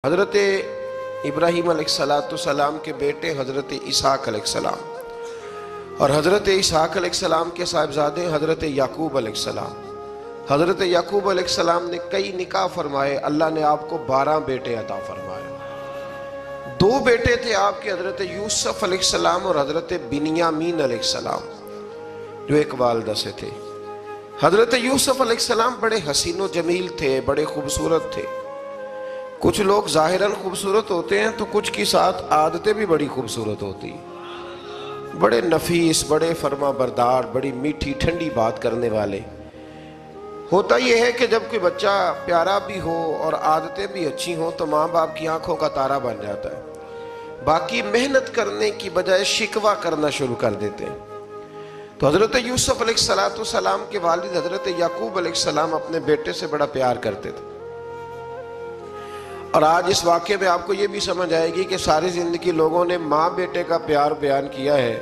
حضرت ابراہیم علیہ السلام کے بیٹے حضرت اسحاق علیہ السلام، اور حضرت اسحاق علیہ السلام کے صاحبزادے حضرت یعقوب علیہ السلام۔ حضرت یعقوب علیہ السلام نے کئی نکاح فرمائے، اللہ نے آپ کو 12 بیٹے عطا فرمائے۔ 2 بیٹے تھے آپ کے، حضرت یوسف علیہ السلام اور حضرت بنیامین علیہ السلام، جو ایک والدہ سے تھے۔ حضرت یوسف علیہ السلام بڑے حسین و جمیل تھے، بڑے خوبصورت تھے۔ کچھ لوگ ظاہراً خوبصورت ہوتے ہیں تو کچھ کی ساتھ عادتیں بھی بڑی خوبصورت ہوتی ہیں، بڑے نفیس، بڑے فرما بردار، بڑی میٹھی ٹھنڈی بات کرنے والے۔ ہوتا یہ ہے کہ جب کوئی بچہ پیارا بھی ہو اور عادتیں بھی اچھی ہوں تو ماں باپ کی آنکھوں کا تارا بن جاتا ہے، باقی محنت کرنے کی بجائے شکوہ کرنا شروع کر دیتے ہیں۔ تو حضرت یوسف علیہ السلام کے والد حضرت یعقوب علیہ السلام اپنے بیٹے سے بڑا پیار کرتے تھے۔ اور آج اس واقعے میں آپ کو یہ بھی سمجھ آئے گی کہ ساری زندگی لوگوں نے ماں بیٹے کا پیار بیان کیا ہے،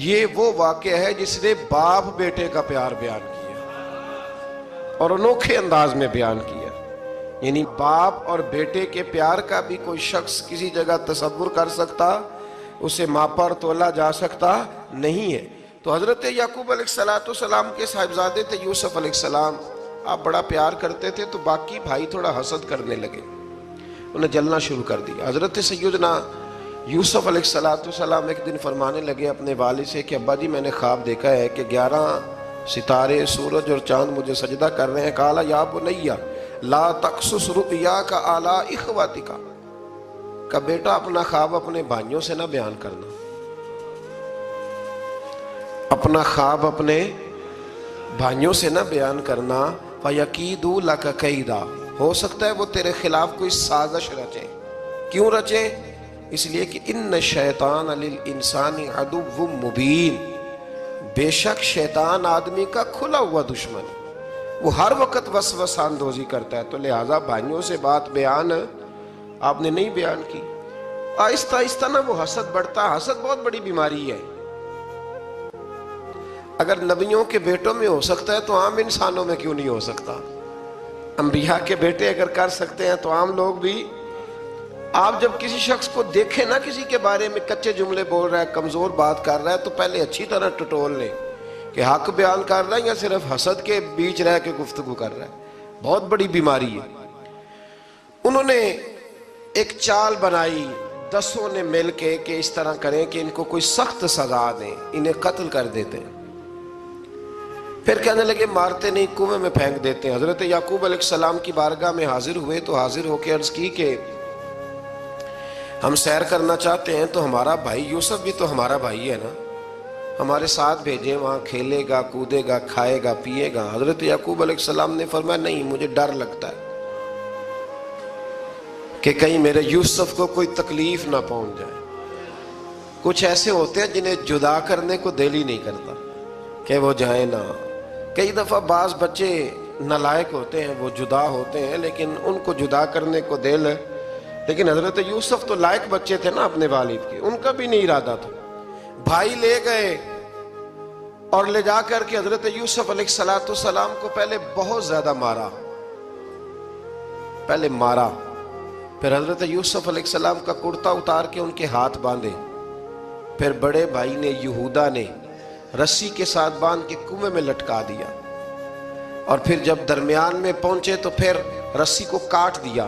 یہ وہ واقعہ ہے جس نے باپ بیٹے کا پیار بیان کیا اور انوکھے انداز میں بیان کیا۔ یعنی باپ اور بیٹے کے پیار کا بھی کوئی شخص کسی جگہ تصور کر سکتا، اسے ماپا اور تولا جا سکتا نہیں ہے۔ تو حضرت یعقوب علیہ السلام کے صاحبزادے تھے یوسف علیہ السلام، آپ بڑا پیار کرتے تھے تو باقی بھائی تھوڑا حسد کرنے لگے، انہیں جلنا شروع کر دیا۔ حضرت سیدنا یوسف علیہ السلام ایک دن فرمانے لگے اپنے والد سے کہ ابا جی میں نے خواب دیکھا ہے کہ 11 ستارے، سورج اور چاند مجھے سجدہ کر رہے ہیں۔ قال یا بنی لا تقصص رؤیاک علی اخواتک، کہ بیٹا اپنا خواب اپنے بھائیوں سے نہ بیان کرنا، اپنا خواب اپنے بھائیوں سے نہ بیان کرنا۔ فَيَكِيدُوا لَكَ كَيْدًا، ہو سکتا ہے وہ تیرے خلاف کوئی سازش رچیں۔ کیوں رچیں؟ اس لیے کہ ان الشیطان للانسان عدو مبین، بے شک شیطان آدمی کا کھلا ہوا دشمن ہے، وہ ہر وقت وسوسہ اندوزی کرتا ہے۔ تو لہٰذا بھائیوں سے بات بیان آپ نے نہیں بیان کی۔ آہستہ آہستہ نا وہ حسد بڑھتا، حسد بہت بڑی بیماری ہے۔ اگر نبیوں کے بیٹوں میں ہو سکتا ہے تو عام انسانوں میں کیوں نہیں ہو سکتا؟ انبیاء کے بیٹے اگر کر سکتے ہیں تو عام لوگ بھی۔ آپ جب کسی شخص کو دیکھیں نا کسی کے بارے میں کچے جملے بول رہا ہے، کمزور بات کر رہا ہے، تو پہلے اچھی طرح ٹٹول لیں کہ حق بیان کر رہا ہے یا صرف حسد کے بیچ رہ کے گفتگو کر رہا ہے۔ بہت بڑی بیماری ہے۔ انہوں نے ایک چال بنائی 10 نے مل کے کہ اس طرح کریں کہ ان کو کوئی سخت سزا دیں، انہیں قتل کر دیتے ہیں۔ پھر کہنے لگے مارتے نہیں، کنویں میں پھینک دیتے ہیں۔ حضرت یعقوب علیہ السلام کی بارگاہ میں حاضر ہوئے تو حاضر ہو کے عرض کی کہ ہم سیر کرنا چاہتے ہیں تو ہمارا بھائی یوسف بھی تو ہمارا بھائی ہے نا، ہمارے ساتھ بھیجیں، وہاں کھیلے گا، کودے گا، کھائے گا، پیے گا۔ حضرت یعقوب علیہ السلام نے فرمایا نہیں، مجھے ڈر لگتا ہے کہ کہیں میرے یوسف کو کوئی تکلیف نہ پہنچ جائے۔ کچھ ایسے ہوتے ہیں جنہیں جدا کرنے کو دل ہی نہیں کرتا کہ وہ جائیں نہ۔ کئی دفعہ بعض بچے نالائق ہوتے ہیں، وہ جدا ہوتے ہیں لیکن ان کو جدا کرنے کو دل، لیکن حضرت یوسف تو لائق بچے تھے نا اپنے والد کے، ان کا بھی نہیں ارادہ تھا۔ بھائی لے گئے اور لے جا کر کے حضرت یوسف علیہ السلام کو پہلے بہت زیادہ مارا، پھر حضرت یوسف علیہ السلام کا کرتا اتار کے ان کے ہاتھ باندھے، پھر بڑے بھائی نے یہودا نے رسی کے ساتھ باندھ کے کنویں میں لٹکا دیا، اور پھر جب درمیان میں پہنچے تو پھر رسی کو کاٹ دیا۔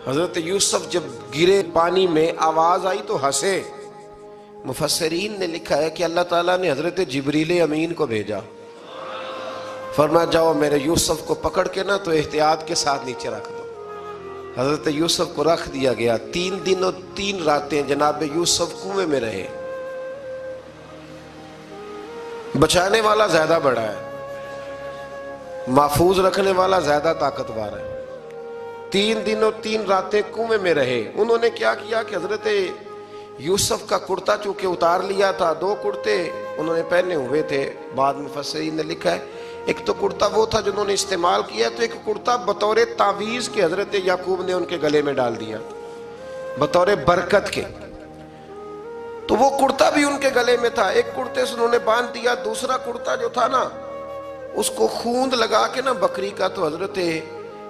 حضرت یوسف جب گرے پانی میں آواز آئی تو ہنسے۔ مفسرین نے لکھا ہے کہ اللہ تعالیٰ نے حضرت جبریل امین کو بھیجا، فرمایا جاؤ میرے یوسف کو پکڑ کے نا تو احتیاط کے ساتھ نیچے رکھ دو۔ حضرت یوسف کو رکھ دیا گیا۔ 3 دن اور 3 راتیں جناب یوسف کنویں میں رہے۔ بچانے والا زیادہ بڑا ہے، محفوظ رکھنے والا زیادہ طاقتور ہے۔ 3 دن اور 3 راتیں کنویں میں رہے۔ انہوں نے کیا کیا کہ حضرت یوسف کا کرتا چونکہ اتار لیا تھا، 2 کرتے انہوں نے پہنے ہوئے تھے، بعد مفسرین نے لکھا ہے ایک تو کرتا وہ تھا جنہوں نے استعمال کیا، تو ایک کرتا بطور تعویذ کے حضرت یعقوب نے ان کے گلے میں ڈال دیا بطور برکت کے، تو وہ کرتا بھی ان کے گلے میں تھا۔ ایک کرتے سے انہوں نے باندھ دیا، دوسرا کرتا جو تھا نا اس کو خوند لگا کے نا بکری کا، تو حضرت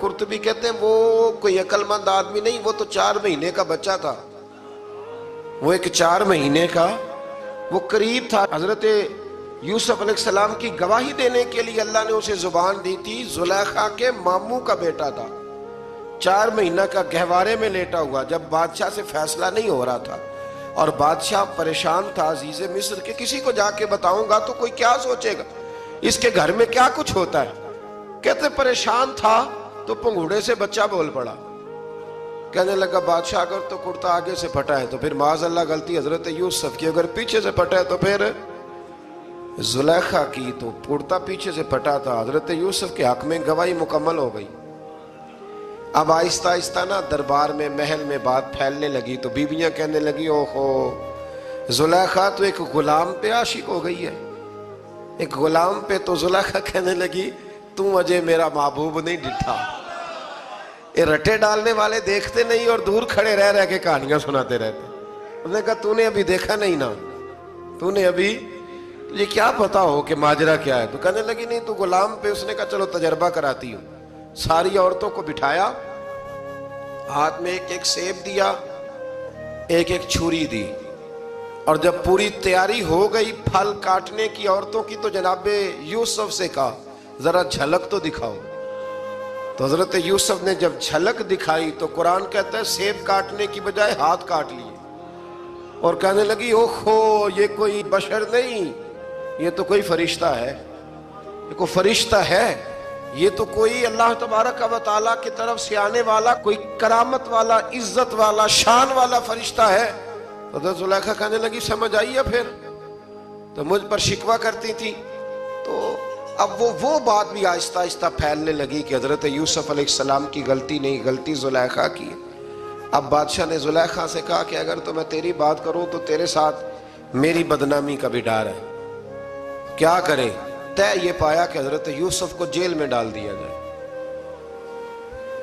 قرطبی کہتے ہیں وہ کوئی عقل مند آدمی نہیں، وہ تو 4 مہینے کا بچہ تھا، وہ ایک 4 مہینے کا وہ قریب تھا۔ حضرت یوسف علیہ السلام کی گواہی دینے کے لیے اللہ نے اسے زبان دی تھی، زلیخا کے ماموں کا بیٹا تھا، 4 مہینہ کا گہوارے میں لیٹا ہوا، جب بادشاہ سے فیصلہ نہیں ہو رہا تھا اور بادشاہ پریشان تھا عزیز مصر کے کسی کو جا کے بتاؤں گا تو کوئی کیا سوچے گا، اس کے گھر میں کیا کچھ ہوتا ہے۔ کہتے پریشان تھا تو پنگوڑے سے بچہ بول پڑا، کہنے لگا بادشاہ اگر تو کرتا آگے سے پھٹا ہے تو پھر معاذ اللہ غلطی حضرت یوسف کی، اگر پیچھے سے پھٹا ہے تو پھر زلیخا کی، تو کرتا پیچھے سے پھٹا تھا۔ حضرت یوسف کے حق میں گواہی مکمل ہو گئی۔ اب آہستہ آہستہ نا دربار میں محل میں بات پھیلنے لگی، تو بیویاں کہنے لگی اوہو زلیخا تو ایک غلام پہ عاشق ہو گئی ہے، ایک غلام پہ۔ تو زلیخا کہنے لگی تم اجے میرا محبوب نہیں ڈٹھا۔ یہ رٹے ڈالنے والے دیکھتے نہیں اور دور کھڑے رہ رہ کے کہانیاں سناتے رہتے۔ انہوں نے کہا تو نے ابھی دیکھا نہیں نا، تو نے ابھی یہ کیا پتا ہو کہ ماجرا کیا ہے؟ تو کہنے لگی نہیں تو غلام پہ۔ اس نے کہا چلو تجربہ کراتی ہوں۔ ساری عورتوں کو بٹھایا، ہاتھ میں ایک ایک سیب دیا، ایک ایک چھری دی، اور جب پوری تیاری ہو گئی پھل کاٹنے کی عورتوں کی تو جناب یوسف سے کہا ذرا جھلک تو دکھاؤ۔ تو حضرت یوسف نے جب جھلک دکھائی تو قرآن کہتا ہے سیب کاٹنے کی بجائے ہاتھ کاٹ لیے، اور کہنے لگی اوہو یہ کوئی بشر نہیں، یہ تو کوئی فرشتہ ہے، یہ کوئی فرشتہ ہے، یہ تو کوئی اللہ تبارک و تعالیٰ کی طرف سے آنے والا کوئی کرامت والا عزت والا شان والا فرشتہ ہے۔ حضرت زلیخا کہنے لگی سمجھ آئی ہے پھر تو مجھ پر شکوہ کرتی تھی۔ تو اب وہ بات بھی آہستہ آہستہ پھیلنے لگی کہ حضرت یوسف علیہ السلام کی غلطی نہیں، غلطی زلیخا کی۔ اب بادشاہ نے زلیخا سے کہا کہ اگر تو میں تیری بات کروں تو تیرے ساتھ میری بدنامی کا بھی ڈر ہے، کیا کریں؟ طے یہ پایا کہ حضرت یوسف کو جیل میں ڈال دیا جائے۔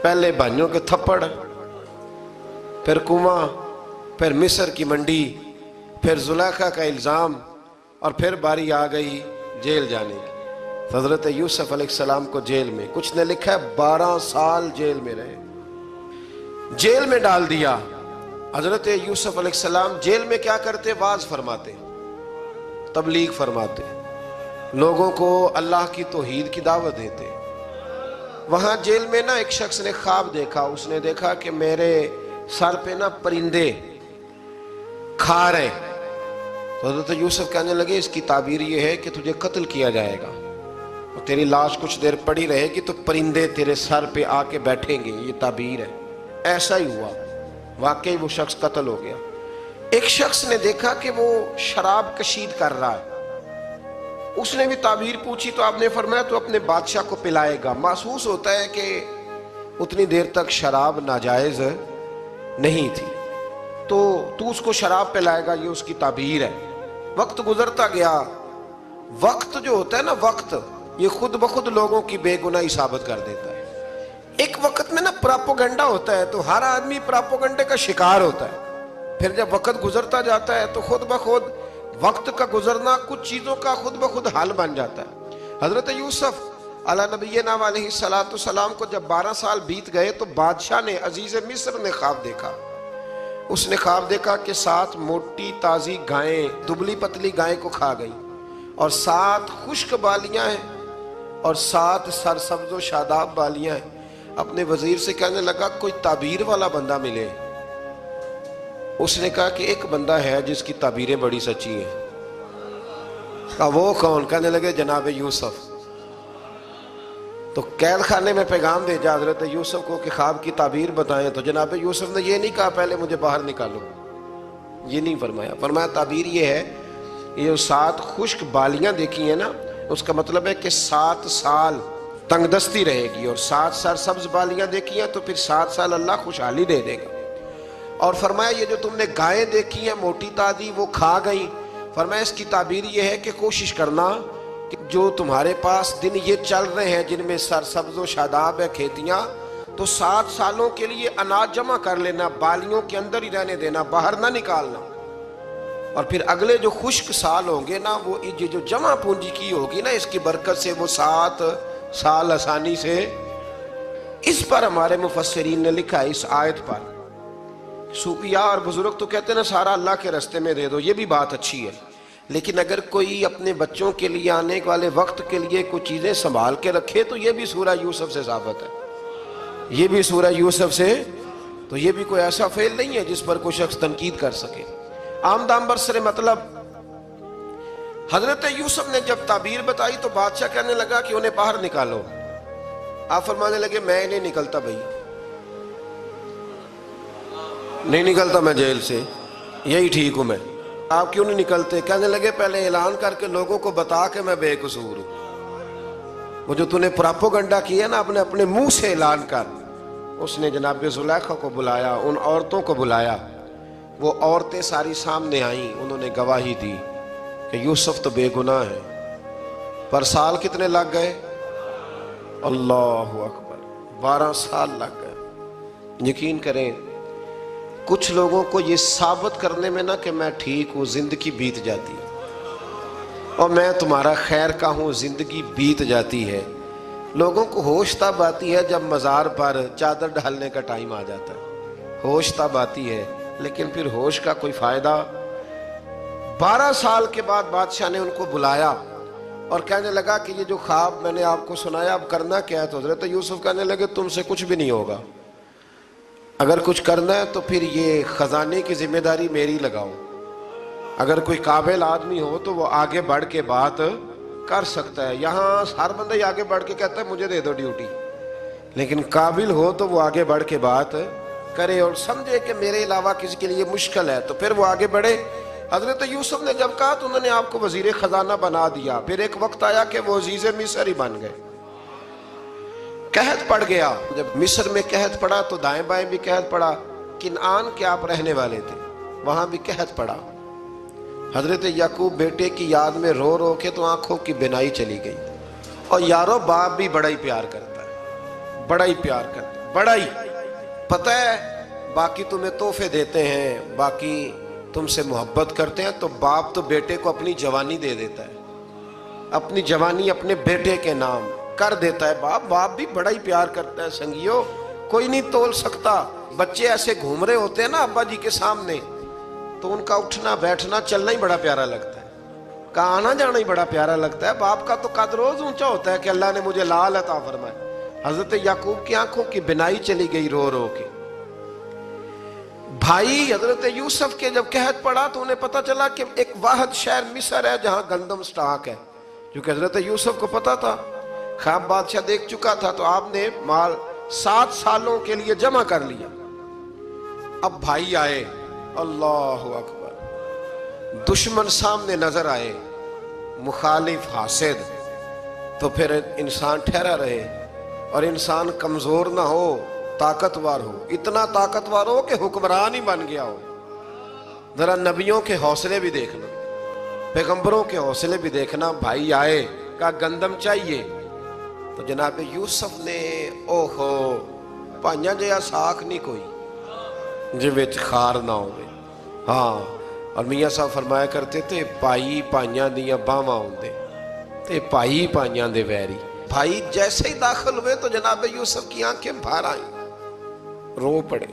پہلے بھائیوں کے تھپڑ، پھر کنواں، پھر مصر کی منڈی، پھر زلیخا کا الزام، اور پھر باری آ گئی جیل جانے کی۔ حضرت یوسف علیہ السلام کو جیل میں، کچھ نے لکھا ہے 12 سال جیل میں رہے، جیل میں ڈال دیا۔ حضرت یوسف علیہ السلام جیل میں کیا کرتے؟ واعظ فرماتے، تبلیغ فرماتے، لوگوں کو اللہ کی توحید کی دعوت دیتے۔ وہاں جیل میں نا ایک شخص نے خواب دیکھا، اس نے دیکھا کہ میرے سر پہ نا پرندے کھا رہے۔ تو حضرت یوسف کہنے لگے اس کی تعبیر یہ ہے کہ تجھے قتل کیا جائے گا اور تیری لاش کچھ دیر پڑی رہے گی تو پرندے تیرے سر پہ آ کے بیٹھیں گے، یہ تعبیر ہے۔ ایسا ہی ہوا، واقعی وہ شخص قتل ہو گیا۔ ایک شخص نے دیکھا کہ وہ شراب کشید کر رہا ہے، اس نے بھی تعبیر پوچھی تو آپ نے فرمایا تو اپنے بادشاہ کو پلائے گا۔ محسوس ہوتا ہے کہ اتنی دیر تک شراب ناجائز نہیں تھی، تو اس کو شراب پلائے گا، یہ اس کی تعبیر ہے۔ وقت گزرتا گیا، وقت جو ہوتا ہے نا، وقت یہ خود بخود لوگوں کی بے گناہی ثابت کر دیتا ہے۔ ایک وقت میں نا پراپوگنڈا ہوتا ہے تو ہر آدمی پراپوگنڈے کا شکار ہوتا ہے، پھر جب وقت گزرتا جاتا ہے تو خود بخود وقت کا گزرنا کچھ چیزوں کا خود بخود حل بن جاتا ہے۔ حضرت یوسف علی نبینا علیہ السلام کو جب 12 سال بیت گئے تو بادشاہ نے، عزیز مصر نے خواب دیکھا۔ اس نے خواب دیکھا کہ 7 موٹی تازی گائیں دبلی پتلی گائیں کو کھا گئی، اور 7 خشک بالیاں ہیں اور 7 سرسبز و شاداب بالیاں ہیں۔ اپنے وزیر سے کہنے لگا کوئی تعبیر والا بندہ ملے۔ اس نے کہا کہ ایک بندہ ہے جس کی تعبیریں بڑی سچی ہیں۔ کہا وہ کون؟ کہنے لگے جناب یوسف۔ تو قید خانے میں پیغام بھیجا حضرت یوسف کو کہ خواب کی تعبیر بتائیں، تو جناب یوسف نے یہ نہیں کہا پہلے مجھے باہر نکالو، یہ نہیں فرمایا۔ فرمایا تعبیر یہ ہے، یہ 7 خشک بالیاں دیکھی ہیں نا، اس کا مطلب ہے کہ 7 سال تنگ دستی رہے گی، اور 7 سرسبز بالیاں دیکھی ہیں تو پھر 7 سال اللہ خوشحالی دے دے گا۔ اور فرمایا یہ جو تم نے گائیں دیکھی ہیں موٹی تازی وہ کھا گئی، فرمایا اس کی تعبیر یہ ہے کہ کوشش کرنا کہ جو تمہارے پاس دن یہ چل رہے ہیں جن میں سرسبز و شاداب ہے کھیتیاں، تو 7 سالوں کے لیے اناج جمع کر لینا، بالیوں کے اندر ہی رہنے دینا، باہر نہ نکالنا۔ اور پھر اگلے جو خشک سال ہوں گے نا، وہ یہ جو جمع پونجی کی ہوگی نا، اس کی برکت سے وہ 7 سال آسانی سے. اس پر ہمارے مفسرین نے لکھا ہے، اس آیت پر. صوفیاء اور بزرگ تو کہتے ہیں نا سارا اللہ کے راستے میں دے دو، یہ بھی بات اچھی ہے، لیکن اگر کوئی اپنے بچوں کے لیے آنے والے وقت کے لیے کچھ چیزیں سنبھال کے رکھے تو یہ بھی سورہ یوسف سے ثابت ہے. یہ بھی سورہ یوسف سے، تو یہ بھی کوئی ایسا فعل نہیں ہے جس پر کوئی شخص تنقید کر سکے. آمدام برسر مطلب حضرت یوسف نے جب تعبیر بتائی تو بادشاہ کہنے لگا کہ انہیں باہر نکالو. آپ فرمانے لگے میں نہیں نکلتا بھائی، نہیں نکلتا میں جیل سے، یہی ٹھیک ہوں میں. آپ کیوں نہیں نکلتے؟ کہنے لگے پہلے اعلان کر کے لوگوں کو بتا کہ میں بے قصور ہوں. وہ جو نے پراپوگنڈا کیا نا اپنے منہ سے اعلان کر. اس نے جناب زلیخا کو بلایا، ان عورتوں کو بلایا، وہ عورتیں ساری سامنے آئیں، انہوں نے گواہی دی کہ یوسف تو بے گناہ ہے. پر سال کتنے لگ گئے؟ اللہ اکبر، 12 سال لگ گئے. یقین کریں کچھ لوگوں کو یہ ثابت کرنے میں نا کہ میں ٹھیک ہوں زندگی بیت جاتی ہے، اور میں تمہارا خیر کا ہوں زندگی بیت جاتی ہے. لوگوں کو ہوش تب آتی ہے جب مزار پر چادر ڈالنے کا ٹائم آ جاتا ہے، ہوش تب آتی ہے، لیکن پھر ہوش کا کوئی فائدہ. 12 سال کے بعد بادشاہ نے ان کو بلایا اور کہنے لگا کہ یہ جو خواب میں نے آپ کو سنایا اب کرنا کیا ہے؟ تو حضرت یوسف کہنے لگے تم سے کچھ بھی نہیں ہوگا، اگر کچھ کرنا ہے تو پھر یہ خزانے کی ذمہ داری میری لگاؤ. اگر کوئی قابل آدمی ہو تو وہ آگے بڑھ کے بات کر سکتا ہے. یہاں ہر بندہ ہی آگے بڑھ کے کہتا ہے مجھے دے دو ڈیوٹی، لیکن قابل ہو تو وہ آگے بڑھ کے بات کرے اور سمجھے کہ میرے علاوہ کسی کے لیے مشکل ہے تو پھر وہ آگے بڑھے. حضرت یوسف نے جب کہا تو انہوں نے آپ کو وزیر خزانہ بنا دیا. پھر ایک وقت آیا کہ وہ عزیز مصر ہی بن گئے. قحط پڑ گیا، جب مصر میں قحط پڑا تو دائیں بائیں بھی قحط پڑا. کنعان کے آپ رہنے والے تھے، وہاں بھی قحط پڑا. حضرت یعقوب بیٹے کی یاد میں رو رو کے تو آنکھوں کی بینائی چلی گئی. اور یارو باپ بھی بڑا ہی پیار کرتا ہے، بڑا ہی پیار کرتا ہے، بڑا ہی. پتہ ہے باقی تمہیں تحفے دیتے ہیں، باقی تم سے محبت کرتے ہیں، تو باپ تو بیٹے کو اپنی جوانی دے دیتا ہے، اپنی جوانی اپنے بیٹے کے نام کر دیتا ہے. باپ بھی بڑا ہی پیار کرتا ہے. سنگیو کوئی نہیں تول سکتا. بچے ایسے گھوم رہے ہوتے ہیں نا ابا جی کے سامنے تو ان کا اٹھنا بیٹھنا چلنا ہی بڑا پیارا لگتا ہے، کا آنا جانا ہی بڑا پیارا لگتا ہے. باپ کا تو قد روز اونچا ہوتا ہے کہ اللہ نے مجھے لال عطا فرمائے. حضرت یعقوب کی آنکھوں کی بینائی چلی گئی رو رو کے. بھائی حضرت یوسف کے جب قحط پڑا تو انہیں پتا چلا کہ ایک واحد شہر مصر ہے جہاں گندم سٹاک ہے، کیونکہ حضرت یوسف کو پتا تھا، خواب بادشاہ دیکھ چکا تھا. تو آپ نے مال 7 سالوں کے لیے جمع کر لیا. اب بھائی آئے، اللہ اکبر، دشمن سامنے نظر آئے، مخالف حاسد، تو پھر انسان ٹھہرا رہے اور انسان کمزور نہ ہو، طاقتور ہو. اتنا طاقتور ہو کہ حکمران ہی بن گیا ہو. ذرا نبیوں کے حوصلے بھی دیکھنا، پیغمبروں کے حوصلے بھی دیکھنا. بھائی آئے، کہا گندم چاہیے. تو جناب یوسف نے اوہو پائیاں جیا ساکھ نہیں کوئی جی وچ خار نہ ہوئے. ہاں، اور میاں صاحب فرمایا کرتے تھے پائی پائیاں دیاں باواں ہوندے تے پائی پائیاں دے ویری. بھائی جیسے ہی داخل ہوئے تو جناب یوسف کی آنکھیں بھار آئیں، رو پڑے.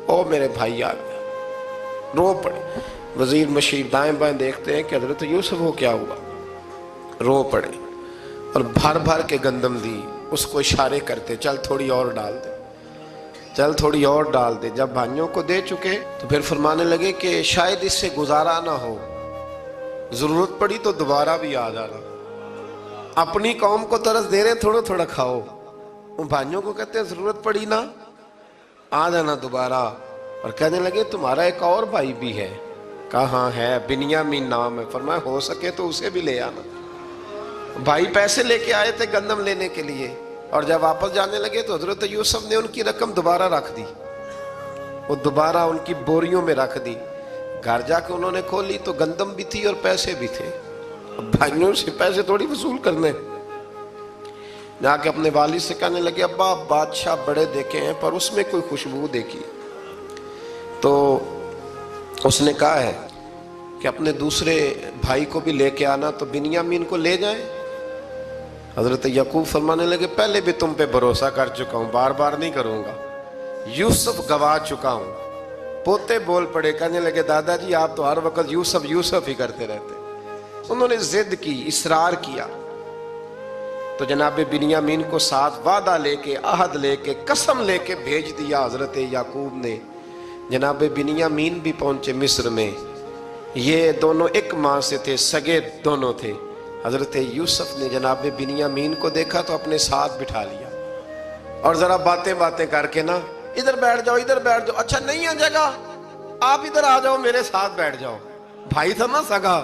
او میرے بھائی آ گیا، رو پڑے. وزیر مشیر دائیں بائیں دیکھتے ہیں کہ حضرت یوسف کو کیا ہوا، رو پڑے اور بھر بھر کے گندم دی. اس کو اشارے کرتے چل تھوڑی اور ڈال دے، چل تھوڑی اور ڈال دے. جب بھائیوں کو دے چکے تو پھر فرمانے لگے کہ شاید اس سے گزارا نہ ہو، ضرورت پڑی تو دوبارہ بھی آ جانا. اپنی قوم کو ترس دے رہے تھوڑا تھوڑا کھاؤ، ان بھائیوں کو کہتے ہیں ضرورت پڑی نا آ جانا دوبارہ. اور کہنے لگے تمہارا ایک اور بھائی بھی ہے. کہاں ہے؟ بنیامین نام ہے. فرمایا ہو سکے تو اسے بھی لے آنا. بھائی پیسے لے کے آئے تھے گندم لینے کے لیے، اور جب واپس جانے لگے تو حضرت یوسف نے ان کی رقم دوبارہ رکھ دی، وہ دوبارہ ان کی بوریوں میں رکھ دی. گھر جا کے انہوں نے کھولی تو گندم بھی تھی اور پیسے بھی تھے. بھائیوں سے پیسے تھوڑی وصول کرنے. جا کے اپنے والد سے کہنے لگے ابا بادشاہ بڑے دیکھے ہیں پر اس میں کوئی خوشبو دیکھی. تو اس نے کہا ہے کہ اپنے دوسرے بھائی کو بھی لے کے آنا، تو بنیامین کو لے جائیں۔ حضرت یعقوب فرمانے لگے پہلے بھی تم پہ بھروسہ کر چکا ہوں، بار بار نہیں کروں گا، یوسف گوا چکا ہوں۔ پوتے بول پڑے، کہنے لگے دادا جی آپ تو ہر وقت یوسف یوسف ہی کرتے رہتے۔ انہوں نے ضد کی، اصرار کیا، تو جناب بنیامین کو ساتھ وعدہ لے کے، عہد لے کے، قسم لے کے بھیج دیا حضرت یعقوب نے۔ جناب بنیامین بھی پہنچے مصر میں، یہ دونوں ایک ماں سے تھے، سگے دونوں تھے۔ حضرت یوسف نے جناب بنیامین کو دیکھا تو اپنے ساتھ بٹھا لیا، اور ذرا باتیں کر کے نا، ادھر بیٹھ جاؤ ادھر بیٹھ جاؤ، اچھا نہیں ہے جگہ، آپ ادھر آ جاؤ میرے ساتھ بیٹھ جاؤ، بھائی تھا نا سگا،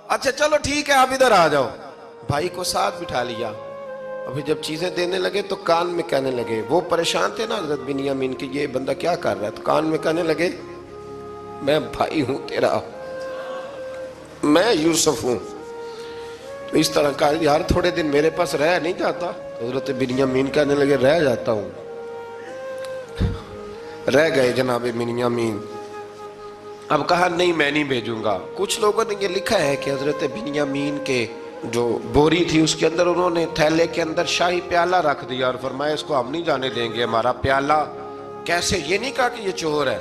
اچھا چلو ٹھیک ہے آپ ادھر آ جاؤ، بھائی کو ساتھ بٹھا لیا۔ ابھی جب چیزیں دینے لگے تو کان میں کہنے لگے، وہ پریشان تھے نا حضرت بنیامین کہ یہ بندہ کیا کر رہا ہے، تو کان میں کہنے لگے میں بھائی ہوں تیرا، میں یوسف ہوں۔ تو اس طرح کہا یار تھوڑے دن میرے پاس رہ نہیں جاتا، حضرت بنیامین کہنے لگے رہ جاتا ہوں۔ رہ گئے جناب بنیامین۔ اب کہا نہیں میں نہیں بھیجوں گا۔ کچھ لوگوں نے یہ لکھا ہے کہ حضرت بنیامین کے جو بوری تھی اس کے اندر انہوں نے تھیلے کے اندر شاہی پیالہ رکھ دیا اور فرمایا اس کو ہم نہیں جانے دیں گے، ہمارا پیالہ کیسے، یہ نہیں کہا کہ یہ چور ہے،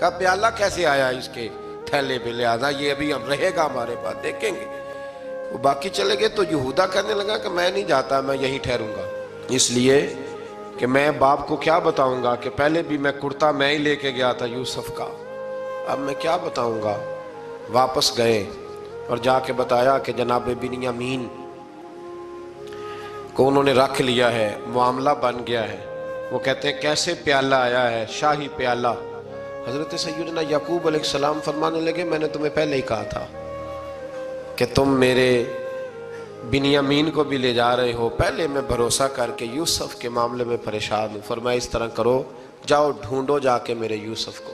کہا پیالہ کیسے آیا اس کے تھیلے پہ، لہذا یہ ابھی ہم رہے گا ہمارے پاس، دیکھیں گے۔ وہ باقی چلے گئے تو یہودا کہنے لگا کہ میں نہیں جاتا، میں یہیں ٹھہروں گا، اس لیے کہ میں باپ کو کیا بتاؤں گا کہ پہلے بھی میں کرتا میں ہی لے کے گیا تھا یوسف کا، اب میں کیا بتاؤں گا۔ واپس گئے اور جا کے بتایا کہ جناب بنیامین کو انہوں نے رکھ لیا ہے، معاملہ بن گیا ہے۔ وہ کہتے ہیں کیسے پیالہ آیا ہے، شاہی پیالہ۔ حضرت سیدنا یعقوب علیہ السلام فرمانے لگے میں نے تمہیں پہلے ہی کہا تھا کہ تم میرے بنیامین کو بھی لے جا رہے ہو، پہلے میں بھروسہ کر کے یوسف کے معاملے میں پریشان ہوں۔ فرمایا اس طرح کرو، جاؤ ڈھونڈو جا کے میرے یوسف کو،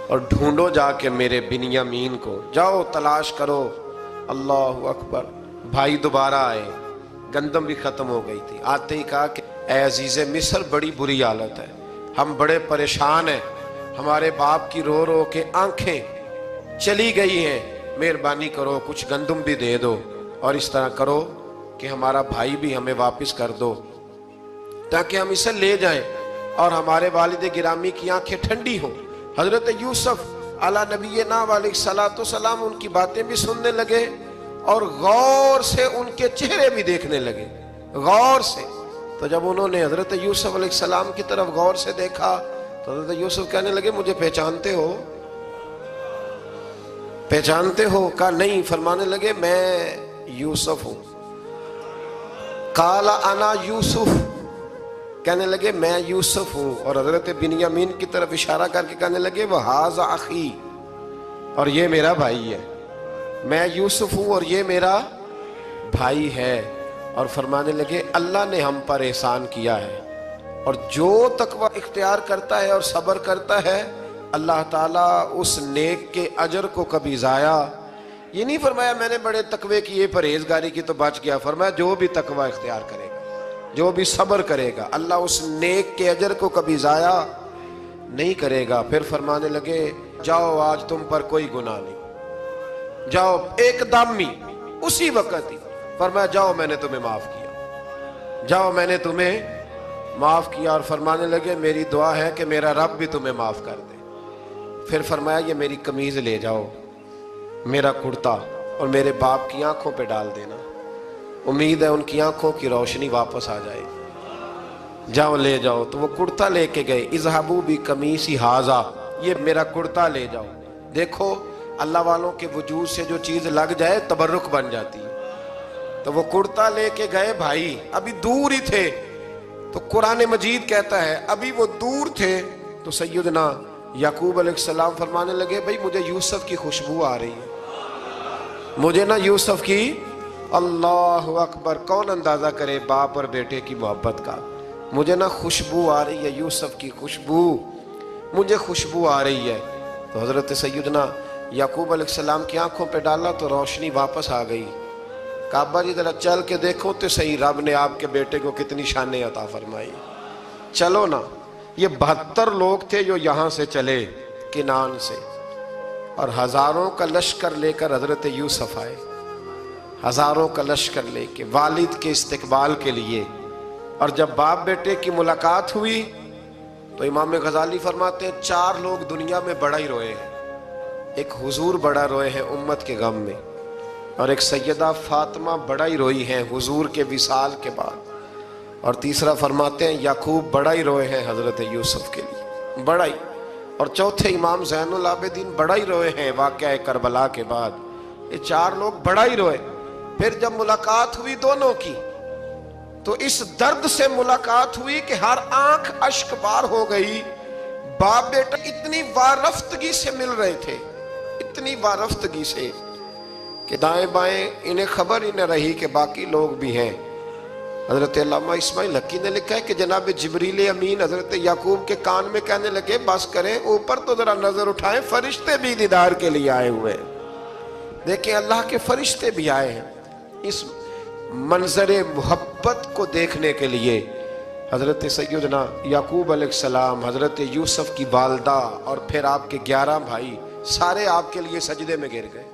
اور ڈھونڈو جا کے میرے بنیامین کو، جاؤ تلاش کرو۔ اللہ اکبر۔ بھائی دوبارہ آئے، گندم بھی ختم ہو گئی تھی، آتے ہی کہا کہ اے عزیز مصر بڑی بری حالت ہے، ہم بڑے پریشان ہیں، ہمارے باپ کی رو رو کے آنکھیں چلی گئی ہیں، مہربانی کرو کچھ گندم بھی دے دو، اور اس طرح کرو کہ ہمارا بھائی بھی ہمیں واپس کر دو تاکہ ہم اسے لے جائیں اور ہمارے والد گرامی کی آنکھیں ٹھنڈی ہوں۔ حضرت یوسف علیٰ نبینا علیہ السلام ان کی باتیں بھی سننے لگے اور غور سے ان کے چہرے بھی دیکھنے لگے، غور سے۔ تو جب انہوں نے حضرت یوسف علیہ السلام کی طرف غور سے دیکھا تو حضرت یوسف کہنے لگے مجھے پہچانتے ہو، پہچانتے ہو؟ کہا نہیں۔ فرمانے لگے میں یوسف ہوں۔ قال انا یوسف، کہنے لگے میں یوسف ہوں، اور حضرت بنیامین کی طرف اشارہ کر کے کہنے لگے وَهَذَا أَخِي، اور یہ میرا بھائی ہے، میں یوسف ہوں اور یہ میرا بھائی ہے۔ اور فرمانے لگے اللہ نے ہم پر احسان کیا ہے، اور جو تقوی اختیار کرتا ہے اور صبر کرتا ہے اللہ تعالیٰ اس نیک کے اجر کو کبھی ضائع، یہ نہیں فرمایا میں نے بڑے تقوی کیے پرہیزگاری کی تو بچ گیا، فرمایا جو بھی تقوی اختیار کرے گا، جو بھی صبر کرے گا، اللہ اس نیک کے اجر کو کبھی ضائع نہیں کرے گا۔ پھر فرمانے لگے جاؤ آج تم پر کوئی گناہ نہیں، جاؤ ایک دم ہی اسی وقت ہی فرمایا جاؤ میں نے تمہیں معاف کیا، جاؤ میں نے تمہیں معاف کیا۔ اور فرمانے لگے میری دعا ہے کہ میرا رب بھی تمہیں معاف کر دے۔ پھر فرمایا یہ میری قمیض لے جاؤ، میرا کرتا، اور میرے باپ کی آنکھوں پہ ڈال دینا، امید ہے ان کی آنکھوں کی روشنی واپس آ جائے، جاؤ لے جاؤ۔ تو وہ کرتا لے کے گئے، اذهبوا بقمیصی ھذا، یہ میرا کرتا لے جاؤ۔ دیکھو اللہ والوں کے وجود سے جو چیز لگ جائے تبرک بن جاتی ہے۔ تو وہ کرتا لے کے گئے، بھائی ابھی دور ہی تھے، تو قرآن مجید کہتا ہے ابھی وہ دور تھے تو سیدنا یعقوب علیہ السلام فرمانے لگے بھئی مجھے یوسف کی خوشبو آ رہی ہے، مجھے نا یوسف کی، اللہ اکبر، کون اندازہ کرے باپ اور بیٹے کی محبت کا، مجھے نا خوشبو آ رہی ہے، یوسف کی خوشبو، مجھے خوشبو آ رہی ہے۔ تو حضرت سیدنا یعقوب علیہ السلام کی آنکھوں پہ ڈالا تو روشنی واپس آ گئی۔ کعبہ جی ذرا چل کے دیکھو تو صحیح رب نے آپ کے بیٹے کو کتنی شانیں عطا فرمائی۔ چلو نا، یہ 72 لوگ تھے جو یہاں سے چلے کنان سے، اور ہزاروں کا لشکر لے کر حضرت یوسف آئے، ہزاروں کا لشکر لے کے والد کے استقبال کے لیے۔ اور جب باپ بیٹے کی ملاقات ہوئی تو امام غزالی فرماتے ہیں 4 لوگ دنیا میں بڑا ہی روئے ہیں۔ ایک حضور بڑا روئے ہیں امت کے غم میں، اور ایک سیدہ فاطمہ بڑا ہی روئی ہیں حضور کے وصال کے بعد، اور تیسرا فرماتے ہیں یعقوب بڑا ہی روئے ہیں حضرت یوسف کے لیے، بڑا ہی، اور چوتھے امام زین العابدین بڑا ہی روئے ہیں واقعہ کربلا کے بعد۔ یہ 4 لوگ بڑا ہی روئے۔ پھر جب ملاقات ہوئی دونوں کی تو اس درد سے ملاقات ہوئی کہ ہر آنکھ اشک بار ہو گئی۔ باپ بیٹا اتنی وارفتگی سے مل رہے تھے، اتنی وارفتگی سے کہ دائیں بائیں انہیں خبر ہی نہ رہی کہ باقی لوگ بھی ہیں۔ حضرت علامہ اسماعیل حقی نے لکھا ہے کہ جناب جبریل امین حضرت یعقوب کے کان میں کہنے لگے بس کریں، اوپر تو ذرا نظر اٹھائیں، فرشتے بھی دیدار کے لیے آئے ہوئے ہیں۔ دیکھیں اللہ کے فرشتے بھی آئے ہیں اس منظر محبت کو دیکھنے کے لیے۔ حضرت سیدنا یعقوب علیہ السلام، حضرت یوسف کی والدہ، اور پھر آپ کے 11 بھائی سارے آپ کے لیے سجدے میں گر گئے۔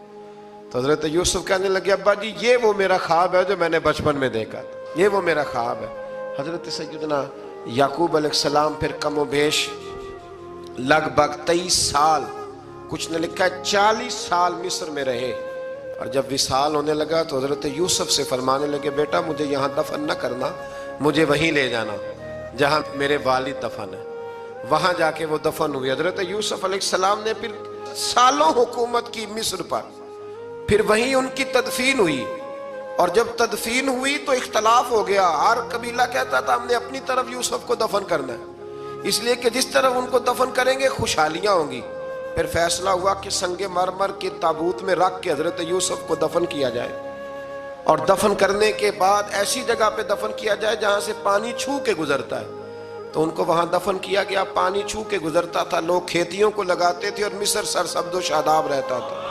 تو حضرت یوسف کہنے لگے ابا جی یہ وہ میرا خواب ہے جو میں نے بچپن میں دیکھا تھا، یہ وہ میرا خواب ہے۔ حضرت سیدنا یعقوب علیہ السلام پھر کم و بیش لگ بھگ 23 سال، کچھ نے لکھا ہے 40 سال مصر میں رہے، اور جب وصال ہونے لگا تو حضرت یوسف سے فرمانے لگے بیٹا مجھے یہاں دفن نہ کرنا، مجھے وہیں لے جانا جہاں میرے والد دفن ہے۔ وہاں جا کے وہ دفن ہوئے۔ حضرت یوسف علیہ السلام نے پھر سالوں حکومت کی مصر پر، پھر وہیں ان کی تدفین ہوئی، اور جب تدفین ہوئی تو اختلاف ہو گیا۔ ہر قبیلہ کہتا تھا ہم نے اپنی طرف یوسف کو دفن کرنا ہے، اس لیے کہ جس طرف ان کو دفن کریں گے خوشحالیاں ہوں گی۔ پھر فیصلہ ہوا کہ سنگ مرمر کے تابوت میں رکھ کے حضرت یوسف کو دفن کیا جائے، اور دفن کرنے کے بعد ایسی جگہ پہ دفن کیا جائے جہاں سے پانی چھو کے گزرتا ہے۔ تو ان کو وہاں دفن کیا گیا، پانی چھو کے گزرتا تھا، لوگ کھیتیوں کو لگاتے تھے اور مصر سرسبز و شاداب رہتا تھا۔